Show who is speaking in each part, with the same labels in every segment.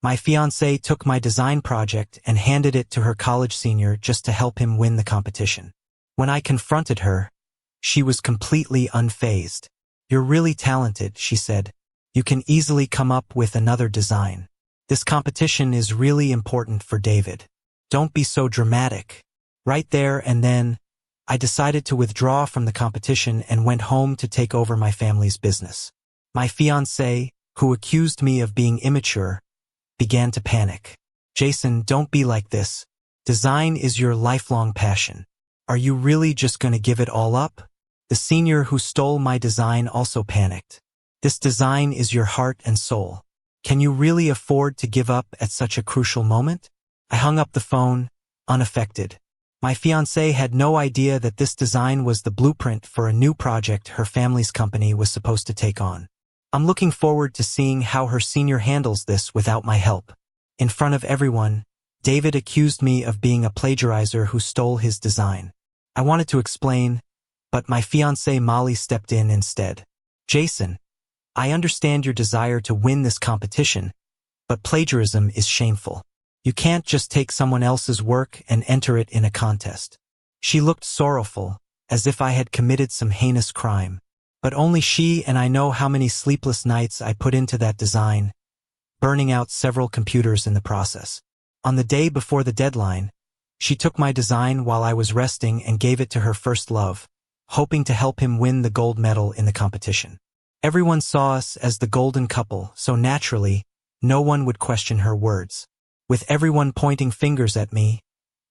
Speaker 1: My fiancée took my design project and handed it to her college senior just to help him win the competition. When I confronted her, she was completely unfazed. "You're really talented," she said. "You can easily come up with another design. This competition is really important for David. Don't be so dramatic." Right there and then, I decided to withdraw from the competition and went home to take over my family's business. My fiancé, who accused me of being immature, began to panic. "Jason, don't be like this. Design is your lifelong passion. Are you really just going to give it all up?" The senior who stole my design also panicked. "This design is your heart and soul. Can you really afford to give up at such a crucial moment?" I hung up the phone, unaffected. My fiancée had no idea that this design was the blueprint for a new project her family's company was supposed to take on. I'm looking forward to seeing how her senior handles this without my help. In front of everyone, David accused me of being a plagiarizer who stole his design. I wanted to explain, but my fiancée Molly stepped in instead. "Jason, I understand your desire to win this competition, but plagiarism is shameful. You can't just take someone else's work and enter it in a contest." She looked sorrowful, as if I had committed some heinous crime. But only she and I know how many sleepless nights I put into that design, burning out several computers in the process. On the day before the deadline, she took my design while I was resting and gave it to her first love, hoping to help him win the gold medal in the competition. Everyone saw us as the golden couple, so naturally, no one would question her words. With everyone pointing fingers at me,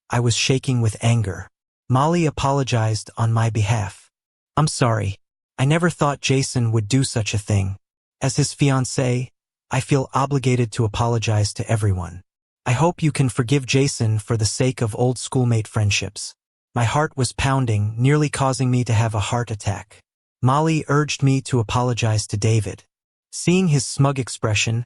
Speaker 1: I was shaking with anger. Molly apologized on my behalf. "I'm sorry. I never thought Jason would do such a thing. As his fiancée, I feel obligated to apologize to everyone. I hope you can forgive Jason for the sake of old schoolmate friendships." My heart was pounding, nearly causing me to have a heart attack. Molly urged me to apologize to David. Seeing his smug expression,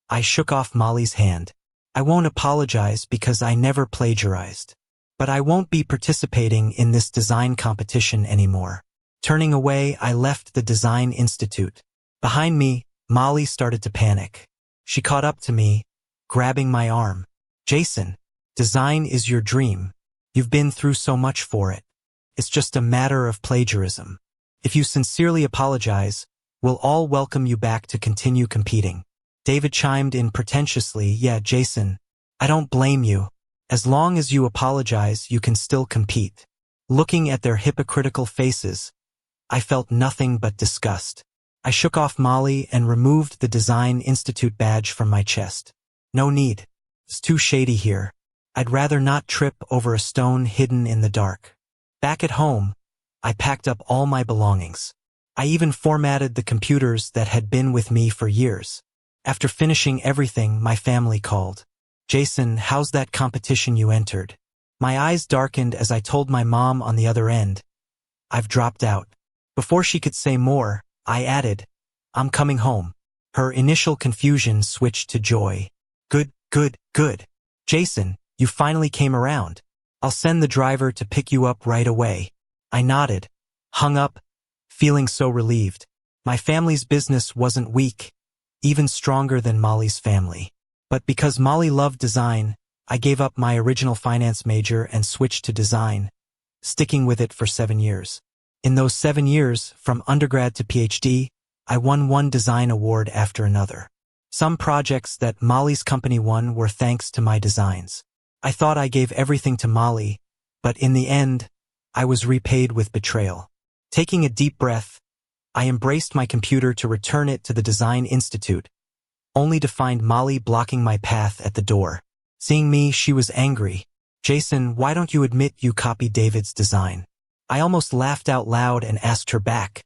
Speaker 1: I shook off Molly's hand. "I won't apologize because I never plagiarized. But I won't be participating in this design competition anymore." Turning away, I left the Design Institute. Behind me, Molly started to panic. She caught up to me, grabbing my arm. "Jason, design is your dream. You've been through so much for it. It's just a matter of plagiarism. If you sincerely apologize, we'll all welcome you back to continue competing." David chimed in pretentiously, "Yeah, Jason, I don't blame you. As long as you apologize, you can still compete." Looking at their hypocritical faces, I felt nothing but disgust. I shook off Molly and removed the Design Institute badge from my chest. No need. It's too shady here. I'd rather not trip over a stone hidden in the dark. Back at home, I packed up all my belongings. I even formatted the computers that had been with me for years. After finishing everything, my family called. "Jason, how's that competition you entered?" My eyes darkened as I told my mom on the other end, "I've dropped out." Before she could say more, I added, "I'm coming home." Her initial confusion switched to joy. Good. "Jason, you finally came around. I'll send the driver to pick you up right away." I nodded, hung up, feeling so relieved. My family's business wasn't weak, even stronger than Molly's family. But because Molly loved design, I gave up my original finance major and switched to design, sticking with it for 7 years. In those 7 years, from undergrad to PhD, I won one design award after another. Some projects that Molly's company won were thanks to my designs. I thought I gave everything to Molly, but in the end, I was repaid with betrayal. Taking a deep breath, I embraced my computer to return it to the Design Institute, only to find Molly blocking my path at the door. Seeing me, she was angry. "Jason, why don't you admit you copied David's design?" I almost laughed out loud and asked her back,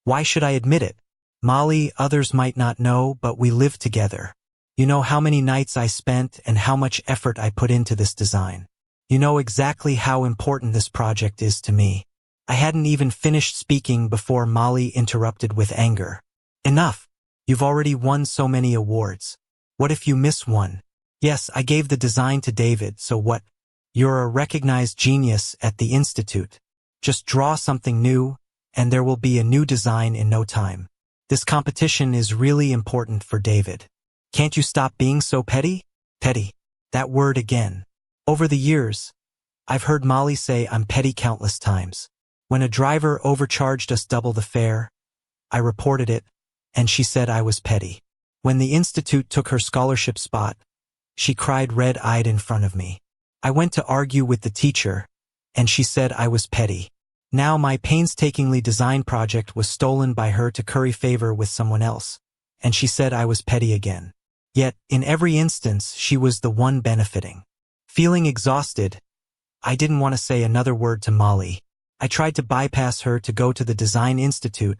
Speaker 1: "Why should I admit it? Molly, others might not know, but we live together. You know how many nights I spent and how much effort I put into this design. You know exactly how important this project is to me." I hadn't even finished speaking before Molly interrupted with anger. "Enough. You've already won so many awards. What if you miss one?" "Yes, I gave the design to David, so what? You're a recognized genius at the Institute. Just draw something new, and there will be a new design in no time. This competition is really important for David. Can't you stop being so petty? Petty. That word again. Over the years, I've heard Molly say I'm petty countless times. When a driver overcharged us double the fare, I reported it, and she said I was petty. When the institute took her scholarship spot, she cried red-eyed in front of me. I went to argue with the teacher, and she said I was petty. Now my painstakingly designed project was stolen by her to curry favor with someone else, and she said I was petty again. Yet, in every instance, she was the one benefiting. Feeling exhausted, I didn't want to say another word to Molly. I tried to bypass her to go to the Design Institute,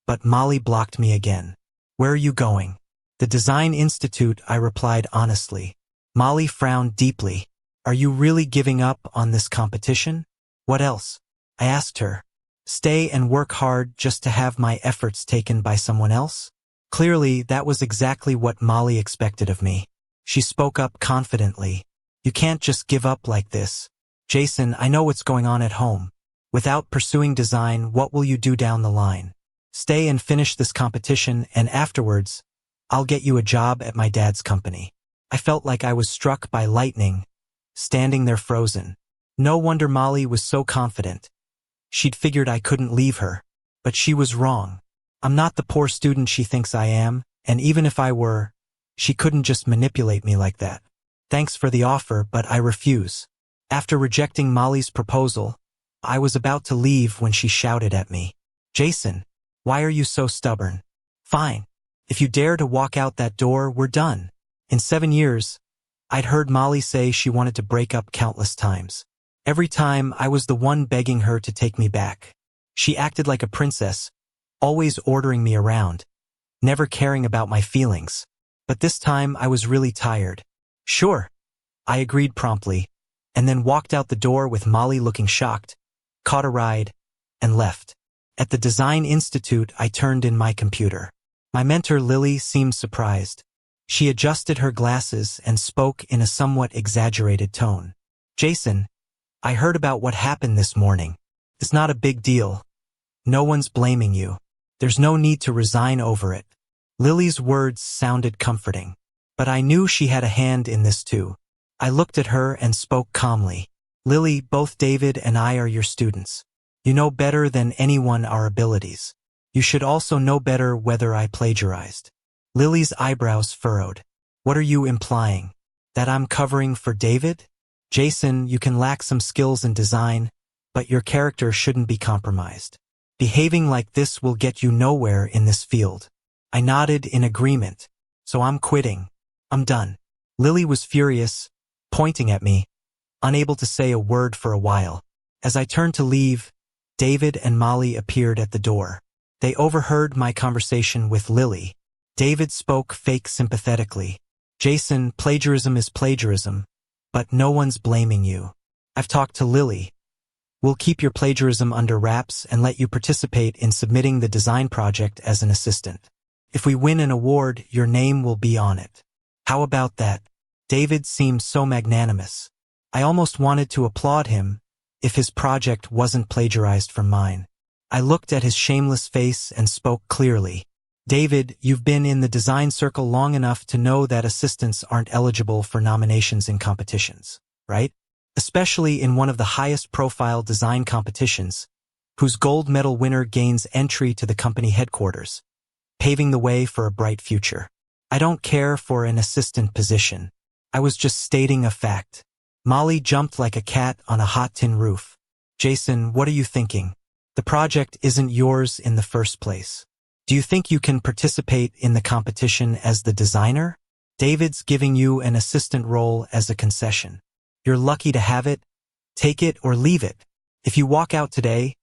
Speaker 1: but Molly blocked me again. Where are you going? The Design Institute, I replied honestly. Molly frowned deeply. Are you really giving up on this competition? What else? I asked her. Stay and work hard just to have my efforts taken by someone else? Clearly, that was exactly what Molly expected of me. She spoke up confidently. You can't just give up like this. Jason, I know what's going on at home. Without pursuing design, what will you do down the line? Stay and finish this competition, and afterwards, I'll get you a job at my dad's company. I felt like I was struck by lightning, standing there frozen. No wonder Molly was so confident. She'd figured I couldn't leave her. But she was wrong. I'm not the poor student she thinks I am, and even if I were, she couldn't just manipulate me like that. Thanks for the offer, but I refuse. After rejecting Molly's proposal, I was about to leave when she shouted at me. Jason, why are you so stubborn? Fine. If you dare to walk out that door, we're done. In 7 years, I'd heard Molly say she wanted to break up countless times. Every time, I was the one begging her to take me back. She acted like a princess, always ordering me around, never caring about my feelings. But this time, I was really tired. Sure, I agreed promptly, and then walked out the door with Molly looking shocked, caught a ride, and left. At the Design Institute, I turned in my computer. My mentor, Lily, seemed surprised. She adjusted her glasses and spoke in a somewhat exaggerated tone. Jason, I heard about what happened this morning. It's not a big deal. No one's blaming you. There's no need to resign over it. Lily's words sounded comforting. But I knew she had a hand in this too. I looked at her and spoke calmly. Lily, both David and I are your students. You know better than anyone our abilities. You should also know better whether I plagiarized. Lily's eyebrows furrowed. What are you implying? That I'm covering for David? Jason, you can lack some skills in design, but your character shouldn't be compromised. Behaving like this will get you nowhere in this field. I nodded in agreement. So I'm quitting. I'm done. Lily was furious, pointing at me, unable to say a word for a while. As I turned to leave, David and Molly appeared at the door. They overheard my conversation with Lily. David spoke fake sympathetically. Jason, plagiarism is plagiarism, but no one's blaming you. I've talked to Lily. We'll keep your plagiarism under wraps and let you participate in submitting the design project as an assistant. If we win an award, your name will be on it. How about that? David seemed so magnanimous. I almost wanted to applaud him if his project wasn't plagiarized from mine. I looked at his shameless face and spoke clearly. David, you've been in the design circle long enough to know that assistants aren't eligible for nominations in competitions, right? Especially in one of the highest profile design competitions, whose gold medal winner gains entry to the company headquarters, paving the way for a bright future. I don't care for an assistant position. I was just stating a fact. Molly jumped like a cat on a hot tin roof. Jason, what are you thinking? The project isn't yours in the first place. Do you think you can participate in the competition as the designer? David's giving you an assistant role as a concession. You're lucky to have it. Take it or leave it. If you walk out today,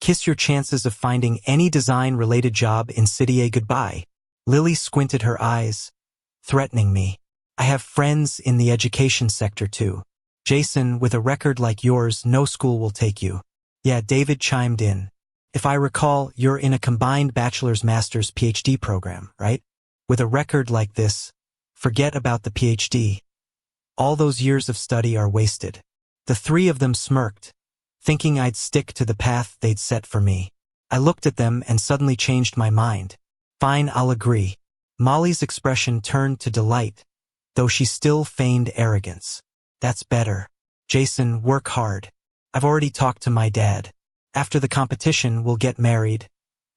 Speaker 1: kiss your chances of finding any design-related job in City A goodbye. Lily squinted her eyes, threatening me. I have friends in the education sector too. Jason, with a record like yours, no school will take you. Yeah, David chimed in. If I recall, you're in a combined bachelor's, master's, PhD program, right? With a record like this, forget about the PhD. All those years of study are wasted. The three of them smirked, thinking I'd stick to the path they'd set for me. I looked at them and suddenly changed my mind. Fine, I'll agree. Molly's expression turned to delight, though she still feigned arrogance. That's better. Jason, work hard. I've already talked to my dad. After the competition, we'll get married,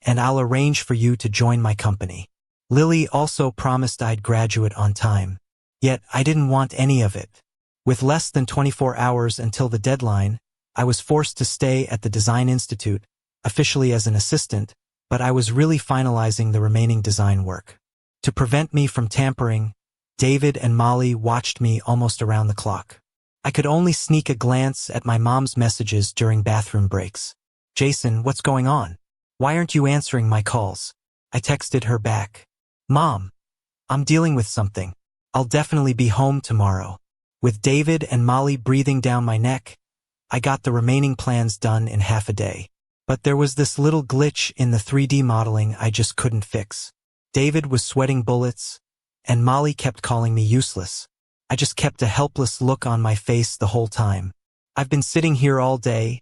Speaker 1: and I'll arrange for you to join my company. Lily also promised I'd graduate on time. Yet I didn't want any of it. With less than 24 hours until the deadline, I was forced to stay at the Design Institute, officially as an assistant, but I was really finalizing the remaining design work. To prevent me from tampering, David and Molly watched me almost around the clock. I could only sneak a glance at my mom's messages during bathroom breaks. Jason, what's going on? Why aren't you answering my calls? I texted her back. Mom, I'm dealing with something. I'll definitely be home tomorrow. With David and Molly breathing down my neck, I got the remaining plans done in half a day. But there was this little glitch in the 3D modeling I just couldn't fix. David was sweating bullets, and Molly kept calling me useless. I just kept a helpless look on my face the whole time. I've been sitting here all day.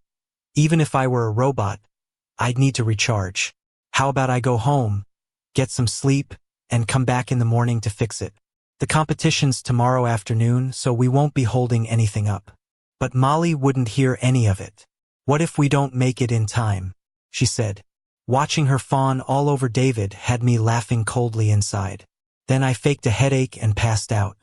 Speaker 1: Even if I were a robot, I'd need to recharge. How about I go home, get some sleep, and come back in the morning to fix it? The competition's tomorrow afternoon, so we won't be holding anything up. But Molly wouldn't hear any of it. What if we don't make it in time? She said. Watching her fawn all over David had me laughing coldly inside. Then I faked a headache and passed out.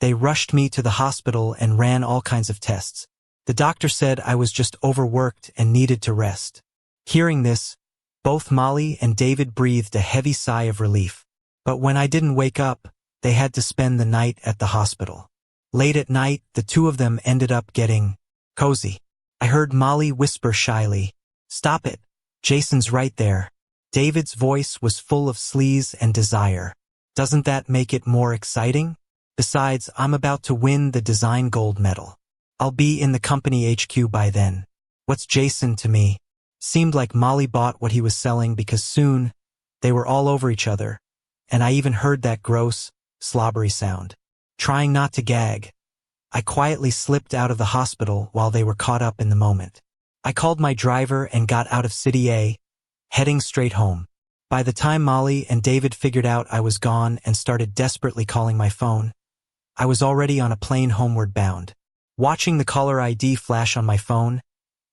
Speaker 1: They rushed me to the hospital and ran all kinds of tests. The doctor said I was just overworked and needed to rest. Hearing this, both Molly and David breathed a heavy sigh of relief. But when I didn't wake up, they had to spend the night at the hospital. Late at night, the two of them ended up getting cozy. I heard Molly whisper shyly, "Stop it. Jason's right there." David's voice was full of sleaze and desire. Doesn't that make it more exciting? Besides, I'm about to win the design gold medal. I'll be in the company HQ by then. What's Jason to me? Seemed like Molly bought what he was selling because soon they were all over each other, and I even heard that gross, slobbery sound. Trying not to gag, I quietly slipped out of the hospital while they were caught up in the moment. I called my driver and got out of City A, heading straight home. By the time Molly and David figured out I was gone and started desperately calling my phone, I was already on a plane homeward bound. Watching the caller ID flash on my phone,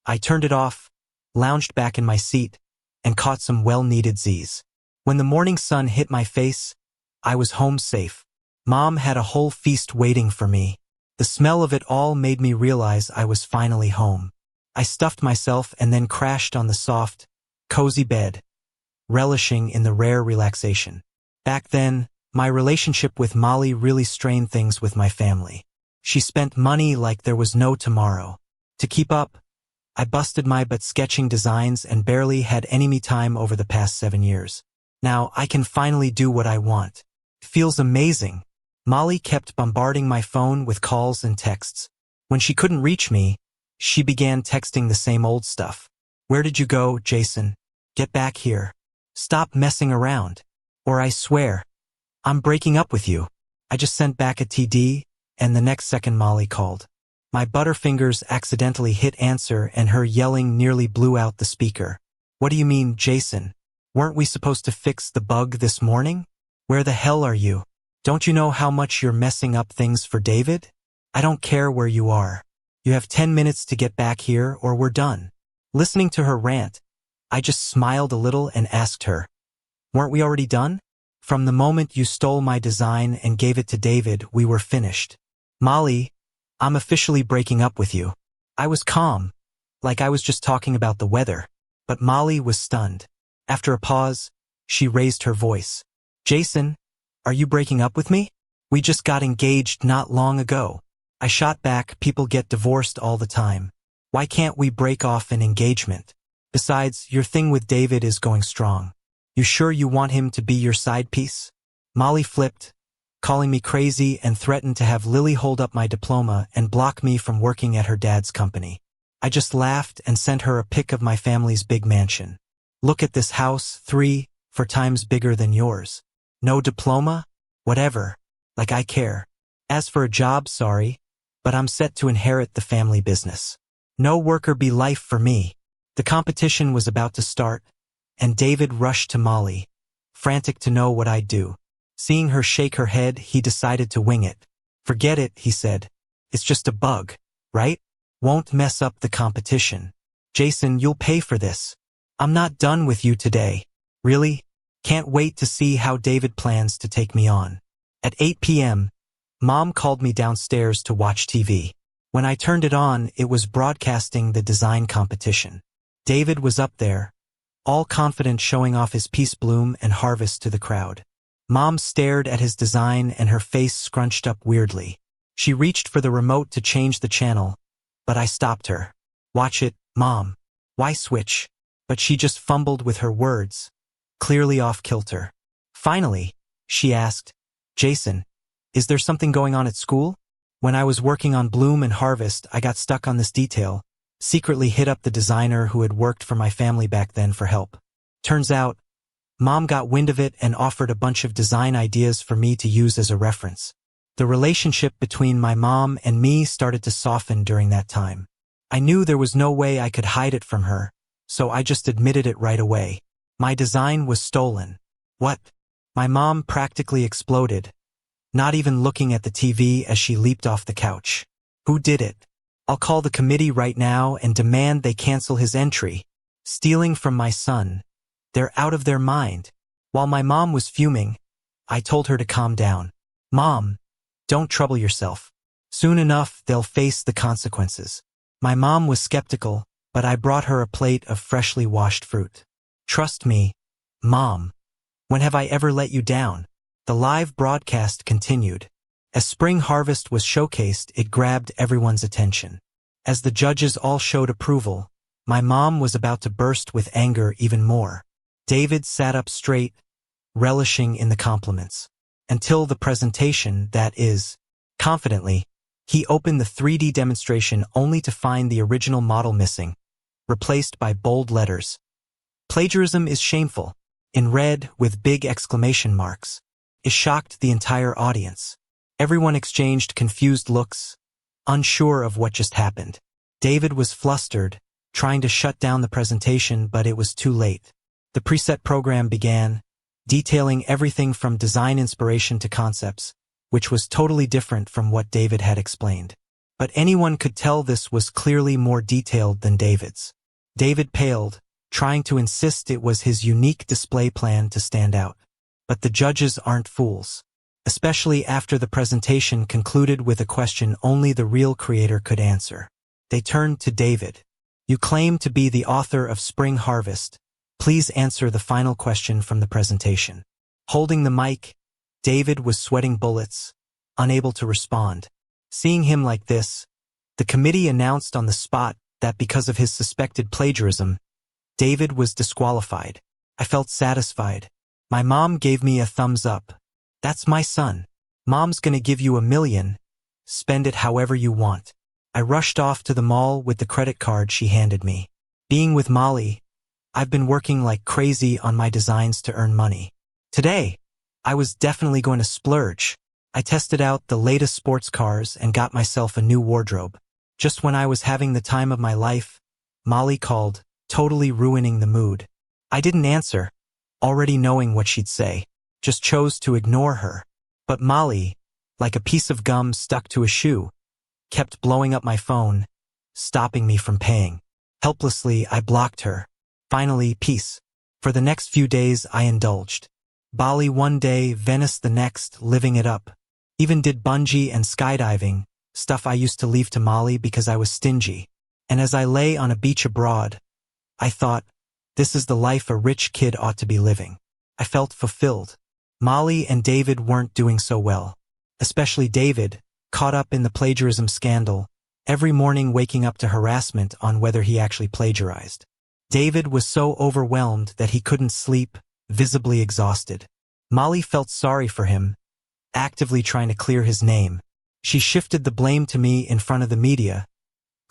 Speaker 1: I turned it off, lounged back in my seat, and caught some well-needed Z's. When the morning sun hit my face, I was home safe. Mom had a whole feast waiting for me. The smell of it all made me realize I was finally home. I stuffed myself and then crashed on the soft, cozy bed, relishing in the rare relaxation. Back then, my relationship with Molly really strained things with my family. She spent money like there was no tomorrow. To keep up, I busted my butt sketching designs and barely had any me time over the past 7 years. Now I can finally do what I want. It feels amazing. Molly kept bombarding my phone with calls and texts. When she couldn't reach me, she began texting the same old stuff. Where did you go, Jason? Get back here. Stop messing around. Or I swear, I'm breaking up with you. I just sent back a TD, and the next second Molly called. My butterfingers accidentally hit answer and her yelling nearly blew out the speaker. What do you mean, Jason? Weren't we supposed to fix the bug this morning? Where the hell are you? Don't you know how much you're messing up things for David? I don't care where you are. You have 10 minutes to get back here or we're done. Listening to her rant, I just smiled a little and asked her, weren't we already done? From the moment you stole my design and gave it to David, we were finished. Molly, I'm officially breaking up with you. I was calm, like I was just talking about the weather, but Molly was stunned. After a pause, she raised her voice. Jason, are you breaking up with me? We just got engaged not long ago. I shot back, people get divorced all the time. Why can't we break off an engagement? Besides, your thing with David is going strong. You sure you want him to be your side piece? Molly flipped, calling me crazy and threatened to have Lily hold up my diploma and block me from working at her dad's company. I just laughed and sent her a pic of my family's big mansion. Look at this house, 3, 4 times bigger than yours. No diploma? Whatever. Like I care. As for a job, sorry, but I'm set to inherit the family business. No worker bee life for me. The competition was about to start, and David rushed to Molly, frantic to know what I'd do. Seeing her shake her head, he decided to wing it. Forget it, he said. It's just a bug, right? Won't mess up the competition. Jason, you'll pay for this. I'm not done with you today. Really? Can't wait to see how David plans to take me on. At 8 p.m., Mom called me downstairs to watch TV. When I turned it on, it was broadcasting the design competition. David was up there, all confident, showing off his peace bloom and harvest to the crowd. Mom stared at his design and her face scrunched up weirdly. She reached for the remote to change the channel, but I stopped her. Watch it, Mom. Why switch? But she just fumbled with her words, clearly off kilter. Finally, she asked, Jason, is there something going on at school? When I was working on Bloom and Harvest, I got stuck on this detail, secretly hit up the designer who had worked for my family back then for help. Turns out, Mom got wind of it and offered a bunch of design ideas for me to use as a reference. The relationship between my mom and me started to soften during that time. I knew there was no way I could hide it from her, so I just admitted it right away. My design was stolen. What? My mom practically exploded, not even looking at the TV as she leaped off the couch. Who did it? I'll call the committee right now and demand they cancel his entry. Stealing from my son. They're out of their mind. While my mom was fuming, I told her to calm down. Mom, don't trouble yourself. Soon enough, they'll face the consequences. My mom was skeptical, but I brought her a plate of freshly washed fruit. Trust me, Mom. When have I ever let you down? The live broadcast continued. As Spring Harvest was showcased, it grabbed everyone's attention. As the judges all showed approval, my mom was about to burst with anger even more. David sat up straight, relishing in the compliments. Until the presentation, that is. Confidently, he opened the 3D demonstration only to find the original model missing, replaced by bold letters. Plagiarism is shameful, in red with big exclamation marks. It shocked the entire audience. Everyone exchanged confused looks, unsure of what just happened. David was flustered, trying to shut down the presentation, but it was too late. The preset program began, detailing everything from design inspiration to concepts, which was totally different from what David had explained. But anyone could tell this was clearly more detailed than David's. David paled, trying to insist it was his unique display plan to stand out. But the judges aren't fools, especially after the presentation concluded with a question only the real creator could answer. They turned to David. You claim to be the author of Spring Harvest. Please answer the final question from the presentation. Holding the mic, David was sweating bullets, unable to respond. Seeing him like this, the committee announced on the spot that because of his suspected plagiarism, David was disqualified. I felt satisfied. My mom gave me a thumbs up. That's my son. Mom's gonna give you $1 million. Spend it however you want. I rushed off to the mall with the credit card she handed me. Being with Molly, I've been working like crazy on my designs to earn money. Today, I was definitely going to splurge. I tested out the latest sports cars and got myself a new wardrobe. Just when I was having the time of my life, Molly called, totally ruining the mood. I didn't answer, already knowing what she'd say, just chose to ignore her. But Molly, like a piece of gum stuck to a shoe, kept blowing up my phone, stopping me from paying. Helplessly, I blocked her. Finally, peace. For the next few days, I indulged. Bali one day, Venice the next, living it up. Even did bungee and skydiving, stuff I used to leave to Molly because I was stingy. And as I lay on a beach abroad, I thought, this is the life a rich kid ought to be living. I felt fulfilled. Molly and David weren't doing so well. Especially David, caught up in the plagiarism scandal, every morning waking up to harassment on whether he actually plagiarized. David was so overwhelmed that he couldn't sleep, visibly exhausted. Molly felt sorry for him, actively trying to clear his name. She shifted the blame to me in front of the media,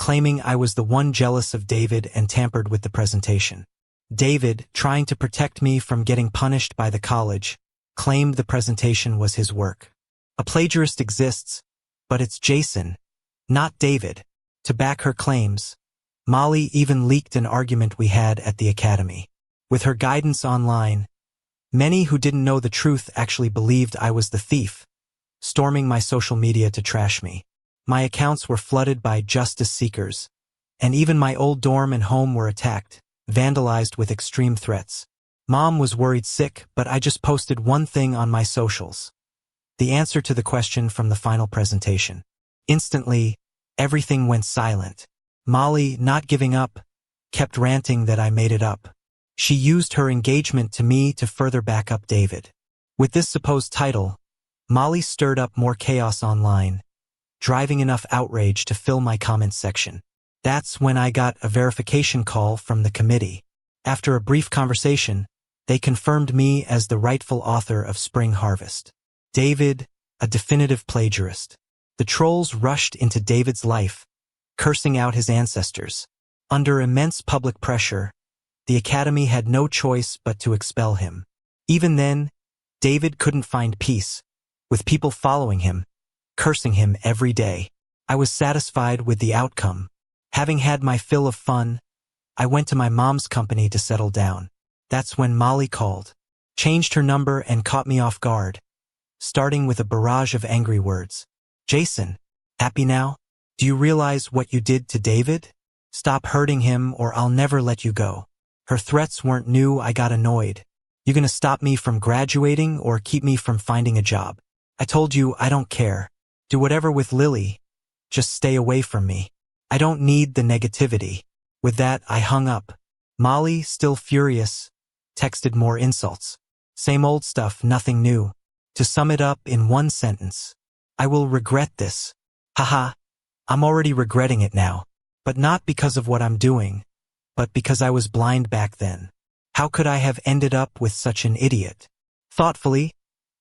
Speaker 1: claiming I was the one jealous of David and tampered with the presentation. David, trying to protect me from getting punished by the college, claimed the presentation was his work. A plagiarist exists, but it's Jason, not David. To back her claims, Molly even leaked an argument we had at the academy. With her guidance online, Many who didn't know the truth actually believed I was the thief, storming my social media to trash me. My accounts were flooded by justice seekers, and even my old dorm and home were attacked, vandalized with extreme threats. Mom was worried sick, but I just posted one thing on my socials: the answer to the question from the final presentation. Instantly, everything went silent. Molly, not giving up, kept ranting that I made it up. She used her engagement to me to further back up David. With this supposed title, Molly stirred up more chaos online, driving enough outrage to fill my comments section. That's when I got a verification call from the committee. After a brief conversation, they confirmed me as the rightful author of Spring Harvest. David, a definitive plagiarist. The trolls rushed into David's life, cursing out his ancestors. Under immense public pressure, the academy had no choice but to expel him. Even then, David couldn't find peace, with people following him, cursing him every day. I was satisfied with the outcome. Having had my fill of fun, I went to my mom's company to settle down. That's when Molly called, changed her number and caught me off guard, starting with a barrage of angry words. "Jason, happy now? Do you realize what you did to David? Stop hurting him or I'll never let you go." Her threats weren't new. I got annoyed. "You gonna stop me from graduating or keep me from finding a job?" "I told you I don't care. Do whatever with Lily. Just stay away from me. I don't need the negativity." With that, I hung up. Molly, still furious, texted more insults. Same old stuff, nothing new. To sum it up in one sentence: I will regret this. Haha, I'm already regretting it now. But not because of what I'm doing, but because I was blind back then. How could I have ended up with such an idiot? Thoughtfully,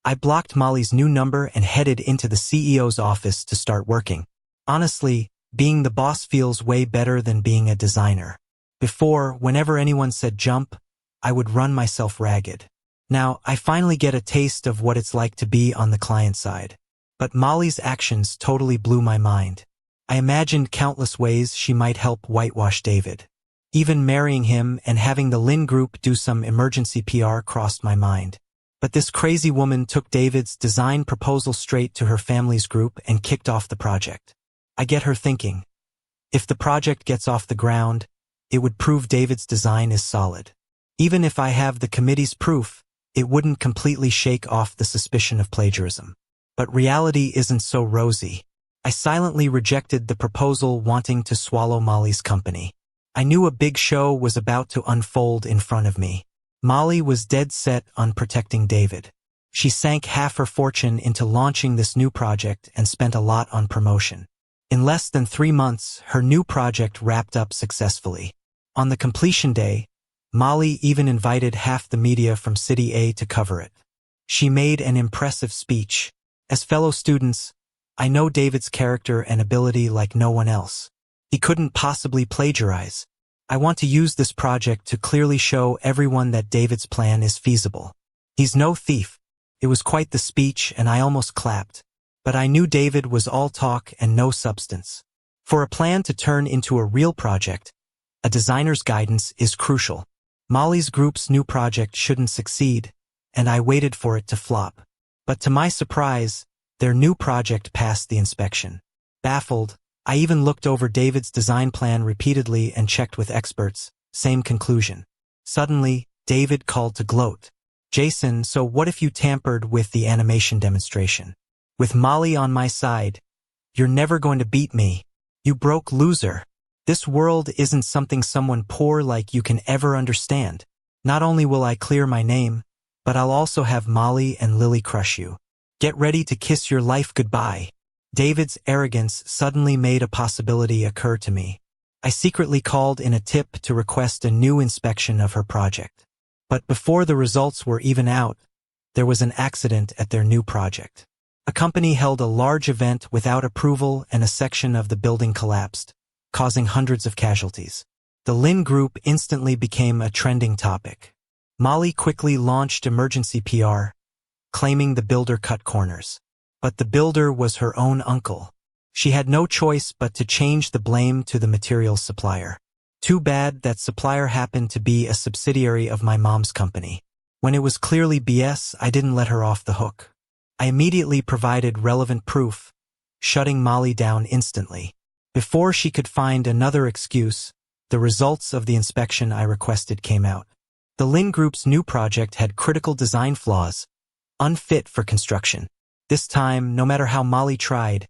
Speaker 1: I blocked Molly's new number and headed into the CEO's office to start working. Honestly, being the boss feels way better than being a designer. Before, whenever anyone said jump, I would run myself ragged. Now, I finally get a taste of what it's like to be on the client side. But Molly's actions totally blew my mind. I imagined countless ways she might help whitewash David. Even marrying him and having the Lynn Group do some emergency PR crossed my mind. But this crazy woman took David's design proposal straight to her family's group and kicked off the project. I get her thinking, if the project gets off the ground, it would prove David's design is solid. Even if I have the committee's proof, it wouldn't completely shake off the suspicion of plagiarism. But reality isn't so rosy. I silently rejected the proposal, wanting to swallow Molly's company. I knew a big show was about to unfold in front of me. Molly was dead set on protecting David. She sank half her fortune into launching this new project and spent a lot on promotion. In less than 3 months, her new project wrapped up successfully. On the completion day, Molly even invited half the media from City A to cover it. She made an impressive speech. As fellow students, I know David's character and ability like no one else. He couldn't possibly plagiarize. I want to use this project to clearly show everyone that David's plan is feasible. He's no thief. It was quite the speech and I almost clapped. But I knew David was all talk and no substance. For a plan to turn into a real project, a designer's guidance is crucial. Molly's group's new project shouldn't succeed, and I waited for it to flop. But to my surprise, their new project passed the inspection. Baffled, I even looked over David's design plan repeatedly and checked with experts, same conclusion. Suddenly, David called to gloat. "Jason, so what if you tampered with the animation demonstration? With Molly on my side, you're never going to beat me. You broke loser. This world isn't something someone poor like you can ever understand. Not only will I clear my name, but I'll also have Molly and Lily crush you. Get ready to kiss your life goodbye." David's arrogance suddenly made a possibility occur to me. I secretly called in a tip to request a new inspection of her project. But before the results were even out, there was an accident at their new project. A company held a large event without approval and a section of the building collapsed, causing hundreds of casualties. The Lynn Group instantly became a trending topic. Molly quickly launched emergency PR, claiming the builder cut corners. But the builder was her own uncle. She had no choice but to change the blame to the materials supplier. Too bad that supplier happened to be a subsidiary of my mom's company. When it was clearly BS, I didn't let her off the hook. I immediately provided relevant proof, shutting Molly down instantly. Before she could find another excuse, the results of the inspection I requested came out. The Lin Group's new project had critical design flaws, unfit for construction. This time, no matter how Molly tried,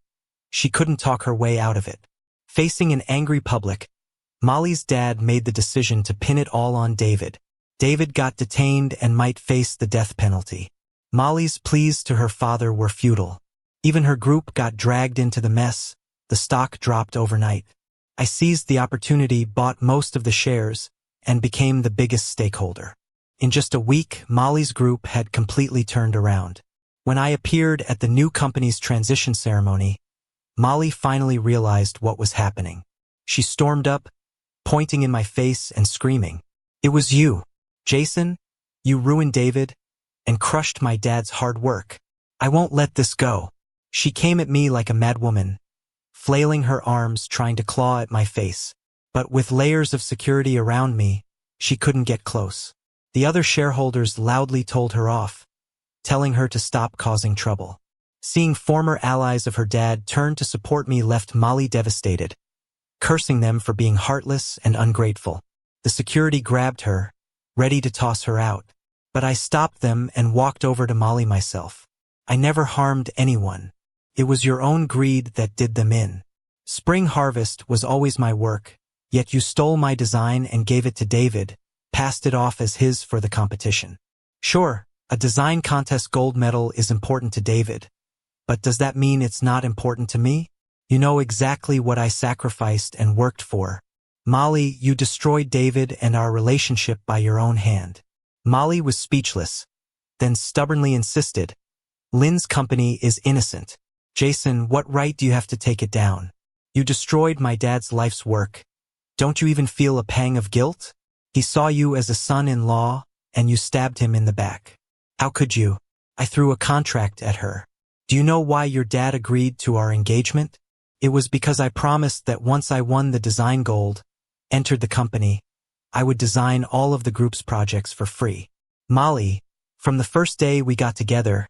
Speaker 1: she couldn't talk her way out of it. Facing an angry public, Molly's dad made the decision to pin it all on David. David got detained and might face the death penalty. Molly's pleas to her father were futile. Even her group got dragged into the mess. The stock dropped overnight. I seized the opportunity, bought most of the shares, and became the biggest stakeholder. In just a week, Molly's group had completely turned around. When I appeared at the new company's transition ceremony, Molly finally realized what was happening. She stormed up, pointing in my face and screaming, "It was you, Jason. You ruined David and crushed my dad's hard work. I won't let this go." She came at me like a mad woman, flailing her arms trying to claw at my face. But with layers of security around me, she couldn't get close. The other shareholders loudly told her off, telling her to stop causing trouble. Seeing former allies of her dad turn to support me left Molly devastated, cursing them for being heartless and ungrateful. The security grabbed her, ready to toss her out. But I stopped them and walked over to Molly myself. "I never harmed anyone. It was your own greed that did them in. Spring Harvest was always my work, yet you stole my design and gave it to David, passed it off as his for the competition. Sure, a design contest gold medal is important to David, but does that mean it's not important to me? You know exactly what I sacrificed and worked for. Molly, you destroyed David and our relationship by your own hand." Molly was speechless, then stubbornly insisted, "Lin's company is innocent. Jason, what right do you have to take it down? You destroyed my dad's life's work. Don't you even feel a pang of guilt? He saw you as a son-in-law, and you stabbed him in the back. How could you?" I threw a contract at her. "Do you know why your dad agreed to our engagement? It was because I promised that once I won the design gold, entered the company, I would design all of the group's projects for free. Molly, from the first day we got together,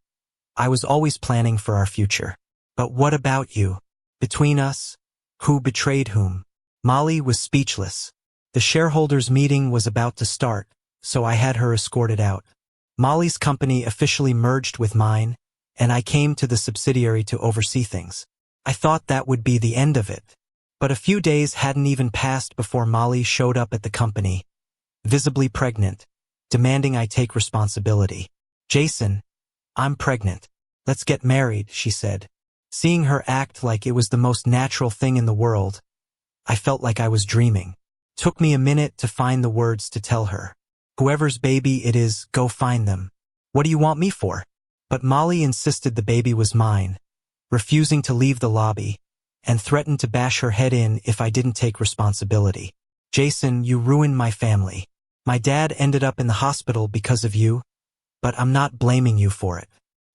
Speaker 1: I was always planning for our future. But what about you? Between us, who betrayed whom?" Molly was speechless. The shareholders' meeting was about to start, so I had her escorted out. Molly's company officially merged with mine, and I came to the subsidiary to oversee things. I thought that would be the end of it. But a few days hadn't even passed before Molly showed up at the company, visibly pregnant, demanding I take responsibility. "Jason, I'm pregnant. Let's get married," she said. Seeing her act like it was the most natural thing in the world, I felt like I was dreaming. Took me a minute to find the words to tell her, "Whoever's baby it is, go find them. What do you want me for?" But Molly insisted the baby was mine, refusing to leave the lobby, and threatened to bash her head in if I didn't take responsibility. "Jason, you ruined my family. My dad ended up in the hospital because of you, but I'm not blaming you for it.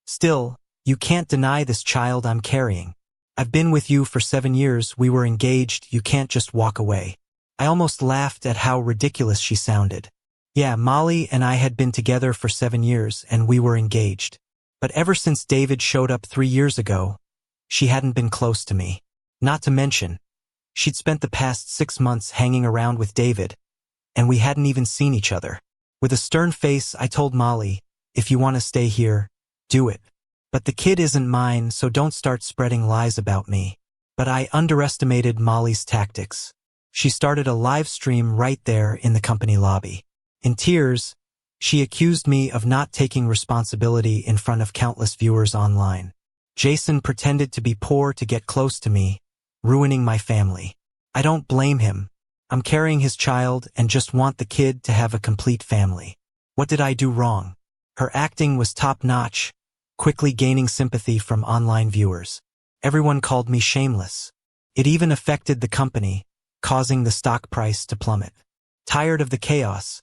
Speaker 1: Still, you can't deny this child I'm carrying. I've been with you for 7 years, we were engaged, you can't just walk away." I almost laughed at how ridiculous she sounded. Yeah, Molly and I had been together for 7 years, and we were engaged. But ever since David showed up 3 years ago, she hadn't been close to me. Not to mention, she'd spent the past 6 months hanging around with David, and we hadn't even seen each other. With a stern face, I told Molly, "If you want to stay here, do it. But the kid isn't mine, so don't start spreading lies about me." But I underestimated Molly's tactics. She started a live stream right there in the company lobby. In tears, she accused me of not taking responsibility in front of countless viewers online. Jason pretended to be poor to get close to me, ruining my family. I don't blame him. I'm carrying his child and just want the kid to have a complete family. What did I do wrong? Her acting was top-notch, quickly gaining sympathy from online viewers. Everyone called me shameless. It even affected the company, causing the stock price to plummet. Tired of the chaos,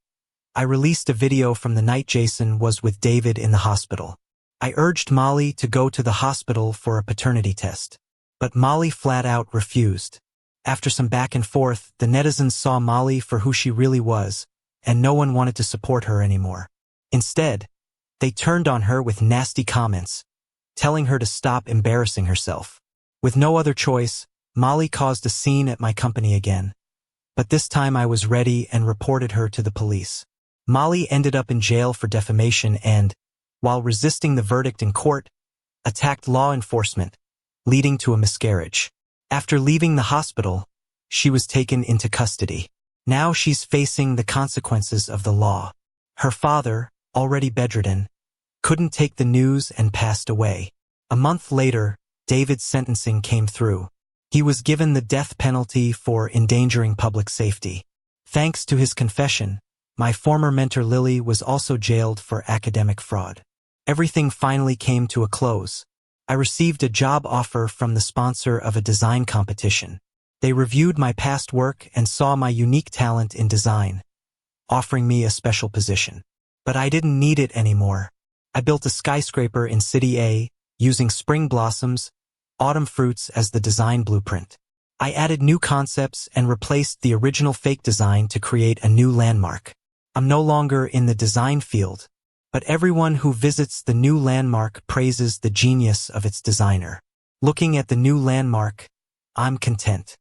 Speaker 1: I released a video from the night Jason was with David in the hospital. I urged Molly to go to the hospital for a paternity test, but Molly flat out refused. After some back and forth, the netizens saw Molly for who she really was, and no one wanted to support her anymore. Instead, they turned on her with nasty comments, telling her to stop embarrassing herself. With no other choice, Molly caused a scene at my company again. But this time I was ready and reported her to the police. Molly ended up in jail for defamation and, while resisting the verdict in court, attacked law enforcement, leading to a miscarriage. After leaving the hospital, she was taken into custody. Now she's facing the consequences of the law. Her father, already bedridden, couldn't take the news and passed away. A month later, David's sentencing came through. He was given the death penalty for endangering public safety. Thanks to his confession, my former mentor Lily was also jailed for academic fraud. Everything finally came to a close. I received a job offer from the sponsor of a design competition. They reviewed my past work and saw my unique talent in design, offering me a special position. But I didn't need it anymore. I built a skyscraper in City A, using spring blossoms, autumn fruits as the design blueprint. I added new concepts and replaced the original fake design to create a new landmark. I'm no longer in the design field, but everyone who visits the new landmark praises the genius of its designer. Looking at the new landmark, I'm content.